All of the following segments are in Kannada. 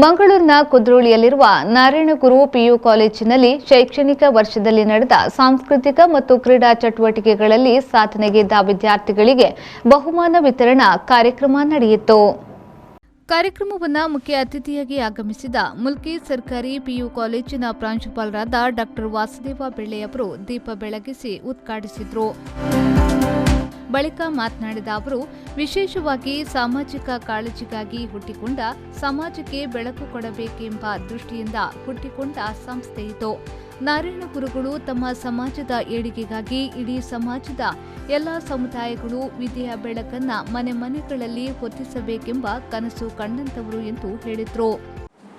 ಮಂಗಳೂರಿನ ಕುದ್ರೋಳಿಯಲ್ಲಿರುವ ನಾರಾಯಣಗುರು ಪಿಯು ಕಾಲೇಜಿನಲ್ಲಿ ಶೈಕ್ಷಣಿಕ ವರ್ಷದಲ್ಲಿ ನಡೆದ ಸಾಂಸ್ಕೃತಿಕ ಮತ್ತು ಕ್ರೀಡಾ ಚಟುವಟಿಕೆಗಳಲ್ಲಿ ಸಾಧನೆಗೈದ ವಿದ್ಯಾರ್ಥಿಗಳಿಗೆ ಬಹುಮಾನ ವಿತರಣಾ ಕಾರ್ಯಕ್ರಮ ನಡೆಯಿತು. ಕಾರ್ಯಕ್ರಮವನ್ನು ಮುಖ್ಯ ಅತಿಥಿಯಾಗಿ ಆಗಮಿಸಿದ ಮುಲ್ಕಿ ಸರ್ಕಾರಿ ಪಿಯು ಕಾಲೇಜಿನ ಪ್ರಾಂಶುಪಾಲರಾದ ಡಾ ವಾಸುದೇವ ಬೆಳ್ಳೆ ಅವರು ದೀಪ ಬೆಳಗಿಸಿ ಉದ್ಘಾಟಿಸಿದರು. ಬಳಿಕ ಮಾತನಾಡಿದ ಅವರು, ವಿಶೇಷವಾಗಿ ಸಾಮಾಜಿಕ ಕಾಳಜಿಗಾಗಿ ಹುಟ್ಟಿಕೊಂಡ, ಸಮಾಜಕ್ಕೆ ಬೆಳಕು ಕೊಡಬೇಕೆಂಬ ದೃಷ್ಟಿಯಿಂದ ಹುಟ್ಟಿಕೊಂಡ ಸಂಸ್ಥೆ ಇದು. ನಾರಾಯಣ ಗುರುಗಳು ತಮ್ಮ ಸಮಾಜದ ಏಳಿಗೆಗಾಗಿ ಇಡೀ ಸಮಾಜದ ಎಲ್ಲ ಸಮುದಾಯಗಳು ವಿದ್ಯೆಯ ಬೆಳಕನ್ನ ಮನೆ ಮನೆಗಳಲ್ಲಿ ಹೊತ್ತಿಸಬೇಕೆಂಬ ಕನಸು ಕಂಡಂತವರು ಎಂದು ಹೇಳಿದರು.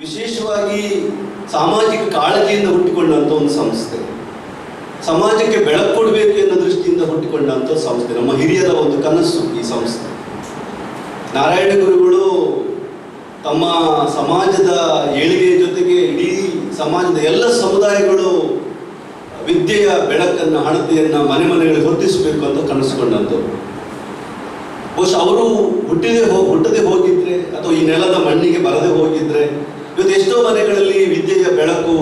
ವಿಶೇಷವಾಗಿ ಸಾಮಾಜಿಕ ಕಾಳಜಿಯಿಂದ ಹುಟ್ಟಿಕೊಂಡಂತ ಒಂದು ಸಂಸ್ಥೆ, ಸಮಾಜಕ್ಕೆ ಬೆಳಕು ಕೊಡಬೇಕು ಎನ್ನುವ ದೃಷ್ಟಿಯಿಂದ ಹುಟ್ಟಿಕೊಂಡಂತ ಸಂಸ್ಥೆ, ನಮ್ಮ ಹಿರಿಯರ ಒಂದು ಕನಸು ಈ ಸಂಸ್ಥೆ. ನಾರಾಯಣ ಗುರುಗಳು ತಮ್ಮ ಸಮಾಜದ ಏಳಿಗೆಯ ಜೊತೆಗೆ ಇಡೀ ಸಮಾಜದ ಎಲ್ಲ ಸಮುದಾಯಗಳು ವಿದ್ಯೆಯ ಬೆಳಕನ್ನು, ಹಣತೆಯನ್ನು ಮನೆ ಮನೆಗಳಿಗೆ ಹೊತ್ತಿಸಬೇಕು ಅಂತ ಕನಸುಕೊಂಡಂಥವ್ರು. ಬಹುಶಃ ಅವರು ಹುಟ್ಟದೆ ಹೋಗಿದ್ರೆ ಅಥವಾ ಈ ನೆಲದ ಮಣ್ಣಿಗೆ ಬರದೆ ಹೋಗಿದ್ರೆ ಇವತ್ತು ಎಷ್ಟೋ ಮನೆಗಳಲ್ಲಿ ವಿದ್ಯೆಯ ಬೆಳಕು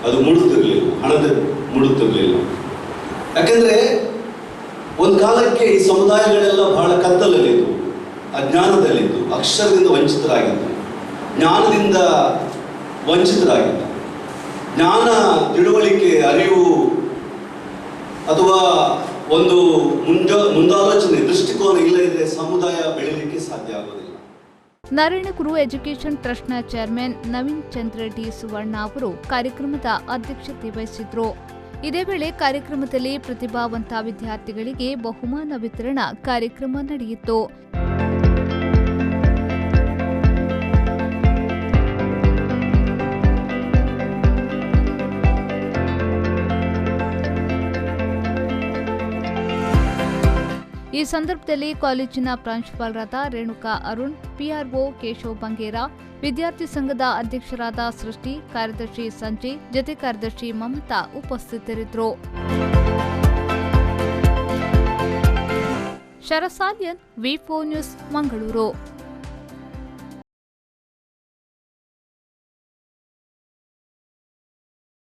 ಅದು ಮೂಡುತ್ತಿರಲಿಲ್ಲ, ಹಣದ ಮೂಡುತ್ತಿರಲಿಲ್ಲ. ಯಾಕೆಂದ್ರೆ ಒಂದು ಕಾಲಕ್ಕೆ ಈ ಸಮುದಾಯಗಳೆಲ್ಲ ಬಹಳ ಕತ್ತಲಲ್ಲಿದ್ದು, ಅಜ್ಞಾನದಲ್ಲಿದ್ದು, ಅಕ್ಷರದಿಂದ ವಂಚಿತರಾಗಿದ್ದು, ಜ್ಞಾನದಿಂದ ವಂಚಿತರಾಗಿದ್ದು. ಜ್ಞಾನ, ತಿಳುವಳಿಕೆ, ಅರಿವು ಅಥವಾ ಒಂದು ಮುಂದಾಲೋಚನೆ, ದೃಷ್ಟಿಕೋನ ಇಲ್ಲದಿದ್ದರೆ ಸಮುದಾಯ ಬೆಳೀಲಿಕ್ಕೆ ಸಾಧ್ಯ ಆಗೋದಿಲ್ಲ. ನಾರಾಯಣ ಗುರು ಎಜುಕೇಷನ್ ಟ್ರಸ್ಟ್ನ ಚೇರ್ಮನ್ ನವೀನ್ ಚಂದ್ರ ಡಿ ಸುವರ್ಣ ಅವರು ಕಾರ್ಯಕ್ರಮದ ಅಧ್ಯಕ್ಷತೆ ವಹಿಸಿದ್ರು. ಇದೇ ವೇಳೆ ಕಾರ್ಯಕ್ರಮದಲ್ಲಿ ಪ್ರತಿಭಾವಂತ ವಿದ್ಯಾರ್ಥಿಗಳಿಗೆ ಬಹುಮಾನ ವಿತರಣಾ ಕಾರ್ಯಕ್ರಮ ನಡೆಯಿತು. ಈ ಸಂದರ್ಭದಲ್ಲಿ ಕಾಲೇಜಿನ ಪ್ರಾಂಶುಪಾಲರಾದ ರೇಣುಕಾ ಅರುಣ್, ಪಿಆರ್ಒ ಕೇಶವ್ ಬಂಗೇರ, ವಿದ್ಯಾರ್ಥಿ ಸಂಘದ ಅಧ್ಯಕ್ಷರಾದ ಸೃಷ್ಟಿ, ಕಾರ್ಯದರ್ಶಿ ಸಂಜಯ್, ಜತೆ ಕಾರ್ಯದರ್ಶಿ ಮಮತಾ ಉಪಸ್ಥಿತರಿದ್ದರು. ಶರಸಾಲಿಯನ್, ವಿ4 ನ್ಯೂಸ್, ಮಂಗಳೂರು.